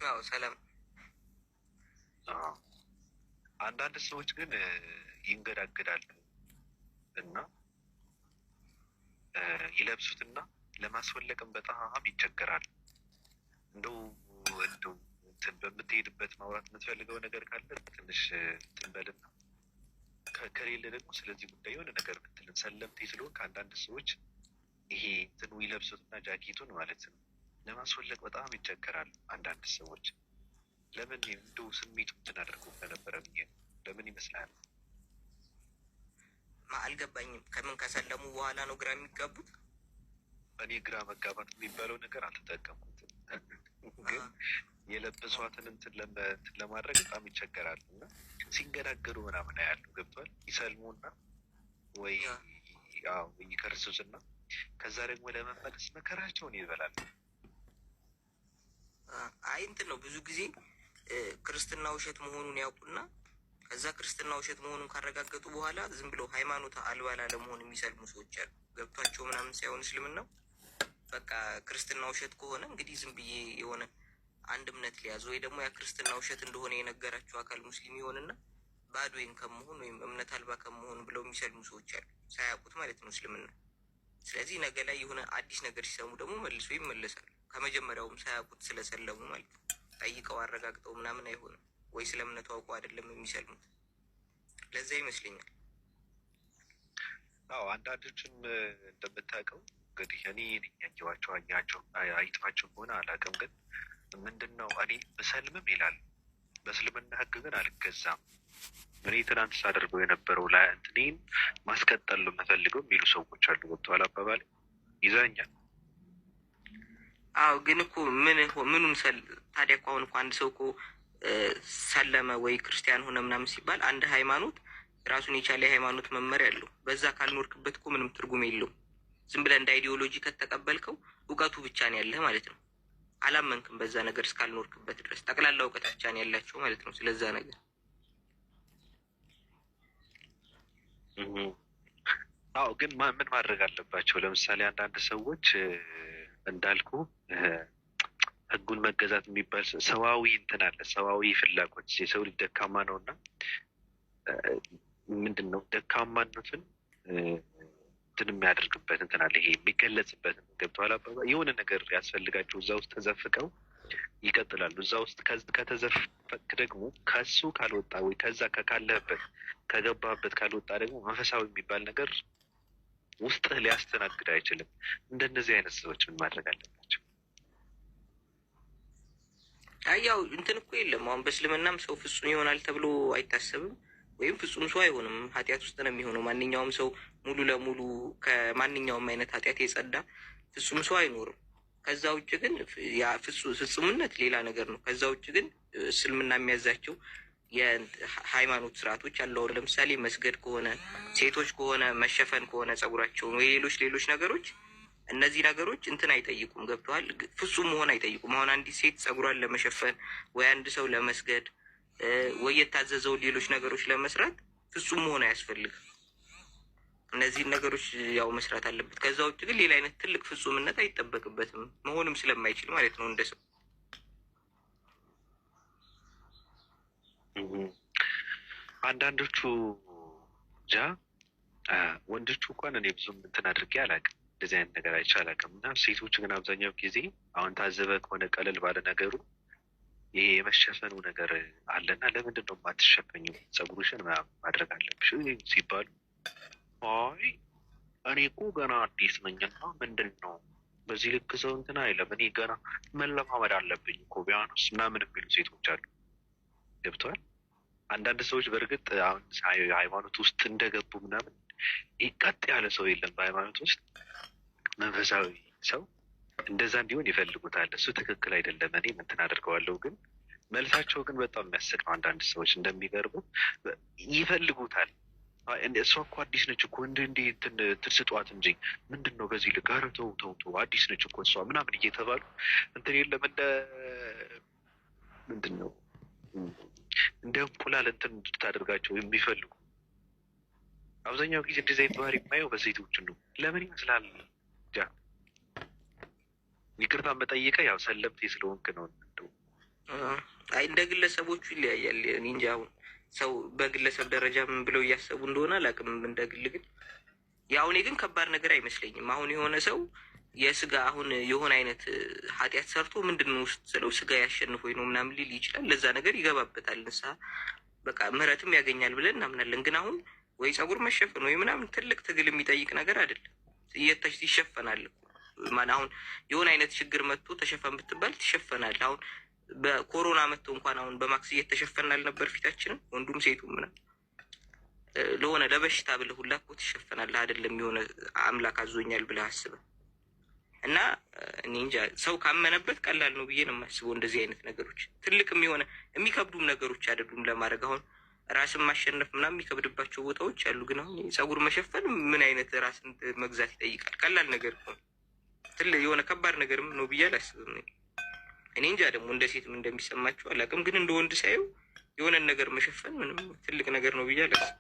አዎ ሰላም። አንዳንድ ሰዎች ግን ይንገዳገዳሉ እና ይለብሱትና ለማስወለቅም በጣም ይቸገራል። እንደው እንትን በምትሄድበት ማውራት የምትፈልገው ነገር ካለ ትንሽ ትንበልና ከሌለ ደግሞ ስለዚህ ጉዳይ የሆነ ነገር ብትልን ሰለምቴ ስለሆን ከአንዳንድ ሰዎች ይሄ እንትኑ ይለብሱትና ጃኬቱን ማለት ነው ለማስወለቅ በጣም ይቸገራል። አንዳንድ ሰዎች ለምን እንደው ስሜቱ እንትን አድርጎ ከነበረ ብዬ ለምን ይመስላል? አልገባኝም። ከምን ከሰለሙ በኋላ ነው ግራ የሚጋቡት? እኔ ግራ መጋባት የሚባለው ነገር አልተጠቀምኩትም፣ ግን የለበሷትን እንትን ለማድረግ በጣም ይቸገራል እና ሲንገዳገዱ ምናምን ያሉ ገብቷል። ይሰልሙና ወይ ይከርሱትና ከዛ ደግሞ ለመመለስ መከራቸውን ይበላል። አይ እንትን ነው ብዙ ጊዜ ክርስትና ውሸት መሆኑን ያውቁና ከዛ ክርስትና ውሸት መሆኑን ካረጋገጡ በኋላ ዝም ብለው ሃይማኖት አልባ ላለመሆን የሚሰልሙ ሰዎች አሉ። ገብቷቸው ምናምን ሳይሆን እስልምናው በቃ ክርስትና ውሸት ከሆነ እንግዲህ ዝም ብዬ የሆነ አንድ እምነት ሊያዝ ወይ ደግሞ ያ ክርስትና ውሸት እንደሆነ የነገራቸው አካል ሙስሊም ይሆንና ባዶዬን ከመሆን ወይም እምነት አልባ ከመሆን ብለው የሚሰልሙ ሰዎች አሉ፣ ሳያውቁት ማለት ነው እስልምና። ስለዚህ ነገ ላይ የሆነ አዲስ ነገር ሲሰሙ ደግሞ መልሶ ይመለሳሉ። ከመጀመሪያውም ሳያውቁት ስለሰለሙ ማለት ነው። ጠይቀው አረጋግጠው ምናምን አይሆንም ወይ ስለ እምነቱ አውቀው አይደለም የሚሰልሙት። ለዛ ይመስለኛል። አዎ አንዳንዶችም እንደምታውቀው እንግዲህ እኔ ያየኋቸው አይቷቸው ከሆነ አላውቅም፣ ግን ምንድን ነው እኔ ብሰልምም ይላል በእስልምና ሕግ ግን አልገዛም። እኔ ትናንት ሳደርገው የነበረው እንትኔን ማስቀጠል ነው የምፈልገው የሚሉ ሰዎች አሉ። ገብቶሃል አባባል ይዘኛል። አዎ ግን እኮ ምኑን ታዲያ እኮ አሁን እኮ አንድ ሰው እኮ ሰለመ ወይ ክርስቲያን ሆነ ምናምን ሲባል አንድ ሃይማኖት ራሱን የቻለ የሃይማኖት መመሪያ አለው። በዛ ካልኖርክበት እኮ ምንም ትርጉም የለውም። ዝም ብለህ እንደ አይዲዮሎጂ ከተቀበልከው እውቀቱ ብቻ ነው ያለህ ማለት ነው። አላመንክም በዛ ነገር እስካልኖርክበት ድረስ ጠቅላላ እውቀት ብቻ ነው ያላቸው ማለት ነው ስለዛ ነገር። አዎ ግን ምን ማድረግ አለባቸው? ለምሳሌ አንዳንድ ሰዎች እንዳልኩ ህጉን መገዛት የሚባል ሰዋዊ እንትን አለ፣ ሰዋዊ ፍላጎት። የሰው ልጅ ደካማ ነው እና ምንድን ነው ደካማነትን እንትን የሚያደርግበት እንትን አለ፣ ይሄ የሚገለጽበት ገብቶሃል አባባ? የሆነ ነገር ያስፈልጋቸው እዛ ውስጥ ተዘፍቀው ይቀጥላሉ። እዛ ውስጥ ከተዘፈቅ ደግሞ ከሱ ካልወጣ ወይ ከዛ ካለህበት ከገባህበት ካልወጣ ደግሞ መንፈሳዊ የሚባል ነገር ውስጥ ሊያስተናግድ አይችልም። እንደነዚህ አይነት ሰዎች ምን ማድረግ አለባቸው? ያው እንትን እኮ የለም አሁን በእስልምናም ሰው ፍጹም ይሆናል ተብሎ አይታሰብም፣ ወይም ፍጹም ሰው አይሆንም። ኃጢአት ውስጥ ነው የሚሆነው። ማንኛውም ሰው ሙሉ ለሙሉ ከማንኛውም አይነት ኃጢአት የጸዳ ፍጹም ሰው አይኖርም። ከዛ ውጭ ግን ያ ፍጹምነት ሌላ ነገር ነው። ከዛ ውጭ ግን እስልምና የሚያዛቸው የሃይማኖት ስርዓቶች አለው። ለምሳሌ መስገድ ከሆነ፣ ሴቶች ከሆነ መሸፈን ከሆነ ጸጉራቸውን፣ ወይ ሌሎች ነገሮች፣ እነዚህ ነገሮች እንትን አይጠይቁም። ገብተዋል? ፍጹም መሆን አይጠይቁም። አሁን አንዲት ሴት ጸጉሯን ለመሸፈን ወይ አንድ ሰው ለመስገድ ወይ የታዘዘው ሌሎች ነገሮች ለመስራት ፍጹም መሆን አያስፈልግም። እነዚህን ነገሮች ያው መስራት አለበት። ከዛ ውጭ ግን ሌላ አይነት ትልቅ ፍጹምነት አይጠበቅበትም፣ መሆንም ስለማይችል ማለት ነው እንደ ሰው። አንዳንዶቹ ወንዶቹ እንኳን እኔ ብዙም እንትን አድርጌ አላውቅም፣ እንደዚህ አይነት ነገር አይቼ አላውቅም። እና ሴቶች ግን አብዛኛው ጊዜ አሁን ታዘበ ከሆነ ቀለል ባለ ነገሩ ይሄ የመሸፈኑ ነገር አለና ለምንድን ነው የማትሸፈኙ? ፀጉርሽን ማድረግ አለብሽ ሲባሉ አይ እኔ እኮ ገና አዲስ ነኝና ምንድን ነው በዚህ ልክ ሰው እንትን አይለም፣ እኔ ገና መለማመድ አለብኝ እኮ ቢያንስ ምናምን የሚሉ ሴቶች አሉ። ገብተዋል። አንዳንድ ሰዎች በእርግጥ አሁን ሃይማኖት ውስጥ እንደገቡ ምናምን ቀጥ ያለ ሰው የለም በሃይማኖት ውስጥ። መንፈሳዊ ሰው እንደዛ እንዲሆን ይፈልጉታል። እሱ ትክክል አይደለም፣ እኔ እንትን አድርገዋለሁ። ግን መልሳቸው ግን በጣም የሚያስቅ ነው። አንዳንድ ሰዎች እንደሚገርሙ ይፈልጉታል። እሷ እኮ አዲስ ነች እኮ እንዲ ትስጧት እንጂ ምንድን ነው በዚህ ልክ፣ ኧረ ተው አዲስ ነች እኮ እሷ ምናምን እየተባሉ እንትን የለም እንደ ምንድን ነው እንደ እንቁላል እንትን እንድታደርጋቸው የሚፈልጉ አብዛኛው ጊዜ እንደዚህ አይነት ባህሪ የማየው በሴቶች ነው። ለምን ይመስላል? ይቅርታ መጠየቀ ያው ሰለምቴ ስለሆንክ ነው። አይ እንደ ግለሰቦቹ ይለያያል። እኔ እንጃ አሁን ሰው በግለሰብ ደረጃ ምን ብለው እያሰቡ እንደሆነ አላውቅም። እንደ ግል ግን ያው እኔ ግን ከባድ ነገር አይመስለኝም። አሁን የሆነ ሰው የስጋ አሁን የሆነ አይነት ኃጢአት ሰርቶ ምንድን ነው ውስጥ ስለው ስጋ ያሸንፍ ወይ ነው ምናምን ሊል ይችላል። ለዛ ነገር ይገባበታል ንስሐ በቃ ምህረትም ያገኛል ብለን እናምናለን። ግን አሁን ወይ ፀጉር መሸፈን ወይ ምናምን ትልቅ ትግል የሚጠይቅ ነገር አይደለም። ይሸፈናል። ማን አሁን የሆነ አይነት ችግር መጥቶ ተሸፈን ብትባል ትሸፈናል። አሁን በኮሮና መጥቶ እንኳን አሁን በማክስ እየተሸፈናል ነበር ፊታችንን ወንዱም ሴቱም ምናምን ለሆነ ለበሽታ ብለህ ሁላ እኮ ትሸፈናለህ አይደለም? የሆነ አምላክ አዞኛል ብለህ አስበህ እና እኔ እንጃ ሰው ካመነበት ቀላል ነው ብዬ ነው የማስበው። እንደዚህ አይነት ነገሮች ትልቅም የሆነ የሚከብዱም ነገሮች አይደሉም ለማድረግ። አሁን ራስን ማሸነፍ ምናምን የሚከብድባቸው ቦታዎች አሉ። ግን አሁን ፀጉር መሸፈን ምን አይነት ራስን መግዛት ይጠይቃል? ቀላል ነገር ነው። የሆነ ከባድ ነገርም ነው ብዬ አላስብም። እኔ እንጃ ደግሞ እንደ ሴትም እንደሚሰማቸው አላውቅም። ግን እንደ ወንድ ሳየው የሆነን ነገር መሸፈን ምንም ትልቅ ነገር ነው ብዬ አላስብም።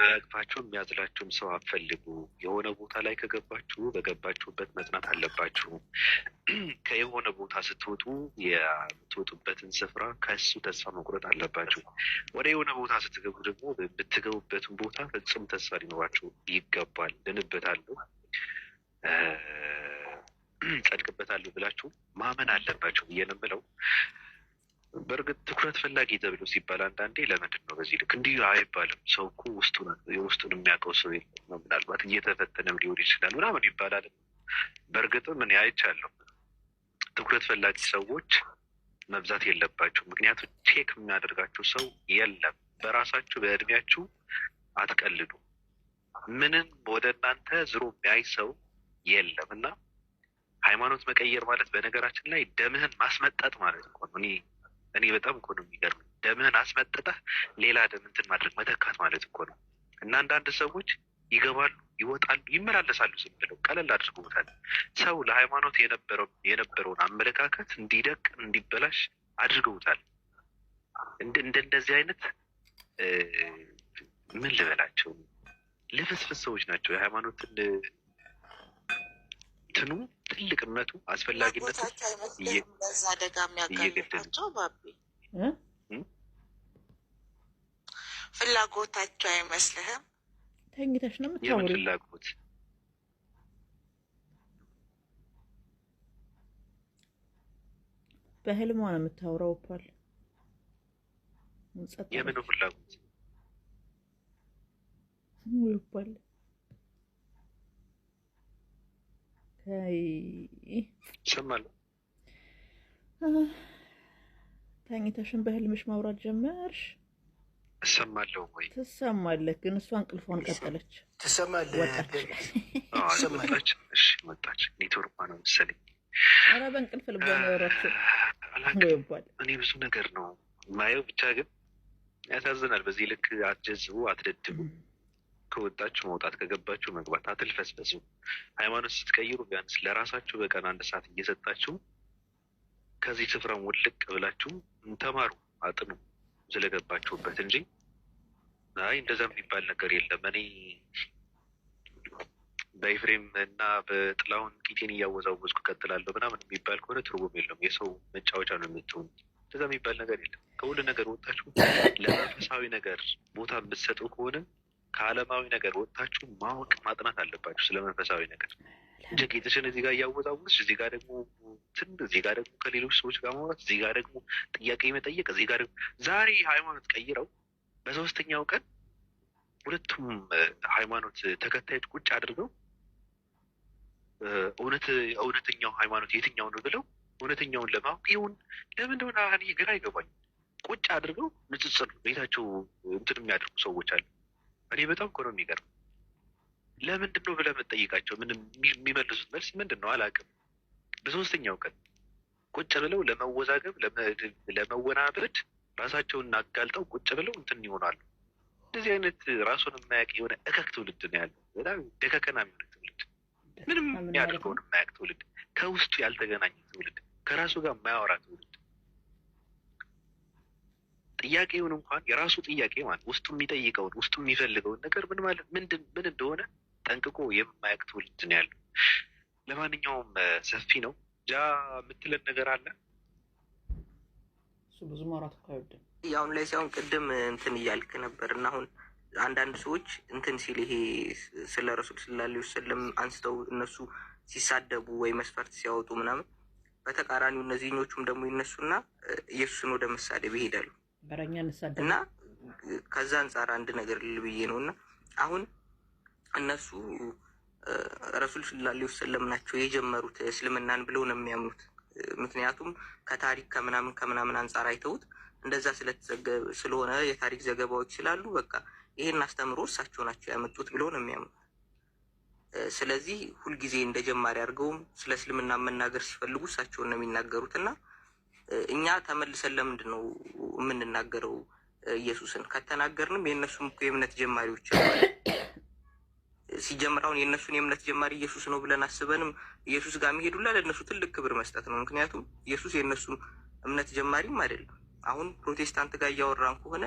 ያቅፋችሁ የሚያዝላችሁም ሰው አትፈልጉ። የሆነ ቦታ ላይ ከገባችሁ በገባችሁበት መጽናት አለባችሁ። ከየሆነ ቦታ ስትወጡ የምትወጡበትን ስፍራ ከእሱ ተስፋ መቁረጥ አለባችሁ። ወደ የሆነ ቦታ ስትገቡ ደግሞ የምትገቡበትን ቦታ ፍጹም ተስፋ ሊኖራችሁ ይገባል። ድንበታለሁ ጸድቅበታለሁ ብላችሁ ማመን አለባችሁ ብዬ ነው የምለው። በእርግጥ ትኩረት ፈላጊ ተብሎ ሲባል አንዳንዴ ለምንድን ነው በዚህ ልክ እንዲህ አይባልም? ሰው እኮ የውስጡን የሚያውቀው ሰው የለም፣ ምናልባት እየተፈተነም ሊሆን ይችላል ምናምን ይባላል። በእርግጥም እኔ አይቻለሁ። ትኩረት ፈላጊ ሰዎች መብዛት የለባቸው። ምክንያቱም ቼክ የሚያደርጋቸው ሰው የለም። በራሳችሁ በእድሜያችሁ አትቀልዱ። ምንም ወደ እናንተ ዝሮ የሚያይ ሰው የለም እና ሃይማኖት መቀየር ማለት በነገራችን ላይ ደምህን ማስመጠጥ ማለት እኮ ነው። እኔ በጣም እኮ ነው የሚገርም። ደምህን አስመጥጠህ ሌላ ደም እንትን ማድረግ መተካት ማለት እኮ ነው። እና አንዳንድ ሰዎች ይገባሉ፣ ይወጣሉ፣ ይመላለሳሉ ዝም ብለው ቀለል አድርገውታል። ሰው ለሃይማኖት የነበረውን አመለካከት እንዲደቅ እንዲበላሽ አድርገውታል። እንደዚህ አይነት ምን ልበላቸው ልፍስፍስ ሰዎች ናቸው። የሃይማኖትን ትኑ ትልቅነቱ አስፈላጊነቱ ለዛ አደጋ የሚያጋልጣቸው ባቢ ፍላጎታቸው አይመስልህም? ተኝተሽ ነው የምን የምታወሪው? ፍላጎት? በህልሟ ነው የምታወራው። ፓል የምን ፍላጎት? ይባል እሰማለሁ። ተኝተሽን በህልምሽ ማውራት ጀመርሽ? እሰማለሁ ወይ? ትሰማለህ፣ ግን እሷ እንቅልፏን ቀጠለች። ትሰማለህ? ወጣች። እሺ ወጣች። ኔትወርኳ ነው መሰለኝ። ኧረ በእንቅልፍ ልቧ ነው ያወራችው። ይባል እኔ ብዙ ነገር ነው ማየው። ብቻ ግን ያሳዝናል። በዚህ ልክ አትጀዝቡ፣ አትደድቡ። ከወጣችሁ መውጣት፣ ከገባችሁ መግባት፣ አትልፈስፈሱ። ሃይማኖት ስትቀይሩ ቢያንስ ለራሳችሁ በቀን 1 ሰዓት እየሰጣችሁ ከዚህ ስፍራ ውልቅ ብላችሁ ተማሩ፣ አጥኑ ስለገባችሁበት እንጂ አይ እንደዛ የሚባል ነገር የለም። እኔ በኤፍሬም እና በጥላሁን ቂጤን እያወዛወዝኩ እቀጥላለሁ ምናምን የሚባል ከሆነ ትርጉም የለውም። የሰው መጫወቻ ነው የምትሆኑ። እንደዛ የሚባል ነገር የለም። ከሁሉ ነገር ወጣችሁ ለመንፈሳዊ ነገር ቦታ የምትሰጡ ከሆነ ከዓለማዊ ነገር ወጥታችሁ ማወቅ ማጥናት አለባችሁ ስለ መንፈሳዊ ነገር እንጂ ጌጥሽን እዚህ ጋር እያወዛወዝሽ እዚህ ጋር ደግሞ እዚህ ጋር ደግሞ ከሌሎች ሰዎች ጋር ማውራት፣ እዚህ ጋር ደግሞ ጥያቄ መጠየቅ፣ እዚህ ጋር ደግሞ ዛሬ ሃይማኖት ቀይረው በ3ኛው ቀን ሁለቱም ሃይማኖት ተከታዮች ቁጭ አድርገው እውነተኛው ሃይማኖት የትኛው ነው ብለው እውነተኛውን ለማወቅ ይሁን ለምን እንደሆነ እኔ ግራ አይገባኝ። ቁጭ አድርገው ንጽጽር ቤታቸው እንትን የሚያደርጉ ሰዎች አሉ። እኔ በጣም እኮ ነው የሚገርም። ለምንድን ነው ብለህ የምትጠይቃቸው ምንም የሚመልሱት መልስ ምንድን ነው አላውቅም። በ3ኛው ቀን ቁጭ ብለው ለመወዛገብ ለመወናበድ ራሳቸውን አጋልጠው ቁጭ ብለው እንትን ይሆናሉ። እንደዚህ አይነት ራሱን የማያውቅ የሆነ እከክ ትውልድ ነው ያለው። በጣም ደከከና የሚሆነ ትውልድ፣ ምንም የሚያደርገውን የማያውቅ ትውልድ፣ ከውስጡ ያልተገናኘ ትውልድ፣ ከራሱ ጋር የማያወራ ትውልድ። ጥያቄውን እንኳን የራሱ ጥያቄ ማለት ውስጡ የሚጠይቀውን ውስጡ የሚፈልገውን ነገር ምን እንደሆነ ጠንቅቆ የማያውቅ ትውልድ ነው ያለው። ለማንኛውም ሰፊ ነው። ጃ የምትለን ነገር አለ? እሱ ብዙ ማውራት እኮ አይወድም። ያሁን ላይ ሳይሆን ቅድም እንትን እያልክ ነበር እና አሁን አንዳንድ ሰዎች እንትን ሲል ይሄ ስለ ረሱል ስላላ ወሰለም አንስተው እነሱ ሲሳደቡ ወይ መስፈርት ሲያወጡ ምናምን በተቃራኒው እነዚህኞቹም ደግሞ ይነሱና ኢየሱስን ወደ መሳደብ ይሄዳሉ በረኛ እንሳደብ እና ከዛ አንጻር አንድ ነገር ልብዬ ነው እና አሁን እነሱ ረሱል ስላላ ወሰለም ናቸው የጀመሩት እስልምናን ብለው ነው የሚያምኑት። ምክንያቱም ከታሪክ ከምናምን አንጻር አይተውት እንደዛ ስለሆነ የታሪክ ዘገባዎች ስላሉ በቃ ይሄን አስተምሮ እሳቸው ናቸው ያመጡት ብለው ነው የሚያምኑት። ስለዚህ ሁልጊዜ እንደ ጀማሪ አድርገውም ስለ እስልምና መናገር ሲፈልጉ እሳቸውን ነው የሚናገሩት እና እኛ ተመልሰን ለምንድን ነው የምንናገረው? ኢየሱስን ከተናገርንም የእነሱም እኮ የእምነት ጀማሪዎች አሉ። ሲጀምር አሁን የእነሱን የእምነት ጀማሪ ኢየሱስ ነው ብለን አስበንም ኢየሱስ ጋር የሚሄዱላ ለእነሱ ትልቅ ክብር መስጠት ነው። ምክንያቱም ኢየሱስ የእነሱ እምነት ጀማሪም አይደለም። አሁን ፕሮቴስታንት ጋር እያወራን ከሆነ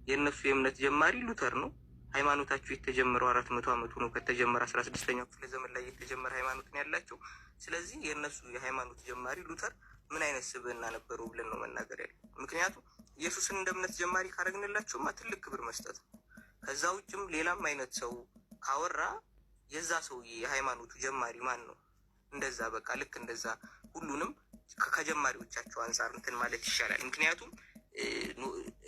የእነሱ የእምነት ጀማሪ ሉተር ነው። ሃይማኖታቸው የተጀመረው 400 ዓመቱ ነው። ከተጀመረ 16ኛው ክፍለ ዘመን ላይ የተጀመረ ሃይማኖት ነው ያላቸው። ስለዚህ የእነሱ የሃይማኖት ጀማሪ ሉተር ምን አይነት ስብዕና ነበረው ብለን ነው መናገር ያለው። ምክንያቱም ኢየሱስን እንደ እምነት ጀማሪ ካደረግንላቸውማ ትልቅ ክብር መስጠት ነው። ከዛ ውጭም ሌላም አይነት ሰው ካወራ የዛ ሰውዬ የሃይማኖቱ ጀማሪ ማን ነው? እንደዛ በቃ ልክ እንደዛ ሁሉንም ከጀማሪዎቻቸው አንጻር እንትን ማለት ይሻላል። ምክንያቱም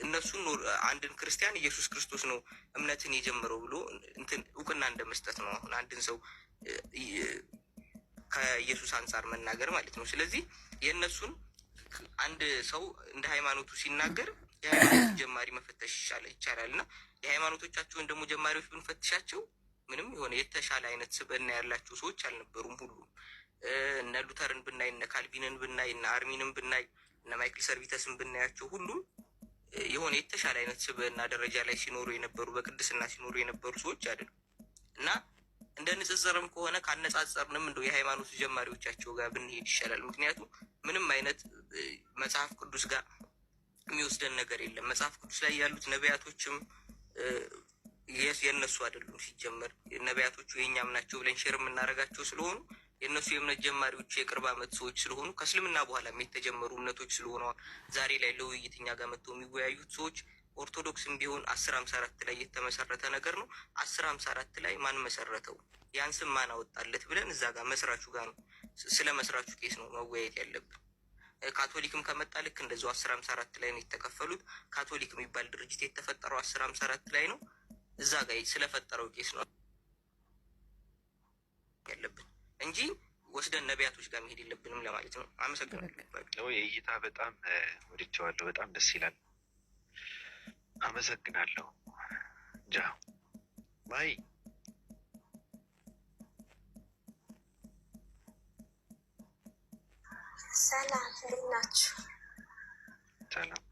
እነሱን አንድን ክርስቲያን ኢየሱስ ክርስቶስ ነው እምነትን የጀመረው ብሎ እንትን እውቅና እንደመስጠት ነው አሁን አንድን ሰው ከኢየሱስ አንጻር መናገር ማለት ነው። ስለዚህ የእነሱን አንድ ሰው እንደ ሃይማኖቱ ሲናገር የሃይማኖቱ ጀማሪ መፈተሽ ይቻላል እና የሃይማኖቶቻቸውን ደግሞ ጀማሪዎች ብንፈትሻቸው ምንም የሆነ የተሻለ አይነት ስብዕና ያላቸው ሰዎች አልነበሩም። ሁሉም እነ ሉተርን ብናይ፣ እነ ካልቪንን ብናይ፣ እነ አርሚንን ብናይ፣ እነ ማይክል ሰርቪተስን ብናያቸው ሁሉም የሆነ የተሻለ አይነት ስብዕና ደረጃ ላይ ሲኖሩ የነበሩ በቅድስና ሲኖሩ የነበሩ ሰዎች አይደሉም እና እንደ ንጽጽርም ከሆነ ካነጻጸርንም እንደው የሃይማኖት ጀማሪዎቻቸው ጋር ብንሄድ ይሻላል። ምክንያቱም ምንም አይነት መጽሐፍ ቅዱስ ጋር የሚወስደን ነገር የለም። መጽሐፍ ቅዱስ ላይ ያሉት ነቢያቶችም የእነሱ አይደሉም። ሲጀመር ነቢያቶቹ የእኛም ናቸው ብለን ሼር የምናደርጋቸው ስለሆኑ የእነሱ የእምነት ጀማሪዎች የቅርብ ዓመት ሰዎች ስለሆኑ ከእስልምና በኋላም የተጀመሩ እምነቶች ስለሆነ ዛሬ ላይ ለውይይት እኛ ጋር መጥተው የሚወያዩት ሰዎች ኦርቶዶክስም ቢሆን 1054 ላይ የተመሰረተ ነገር ነው። 1054 ላይ ማን መሰረተው? ያን ስም ማን አወጣለት ብለን እዛ ጋር መስራቹ ጋር ነው ስለ መስራቹ ቄስ ነው መወያየት ያለብን። ካቶሊክም ከመጣ ልክ እንደዚሁ 1054 ላይ ነው የተከፈሉት። ካቶሊክ የሚባል ድርጅት የተፈጠረው 1054 ላይ ነው። እዛ ጋር ስለፈጠረው ቄስ ነው ያለብን እንጂ ወስደን ነቢያቶች ጋር መሄድ የለብንም ለማለት ነው። አመሰግናለሁ። የእይታ በጣም ወድጀዋለሁ። በጣም ደስ ይላል። አመሰግናለሁ። ጃ ባይ ሰላም፣ እንዴት ናችሁ? ሰላም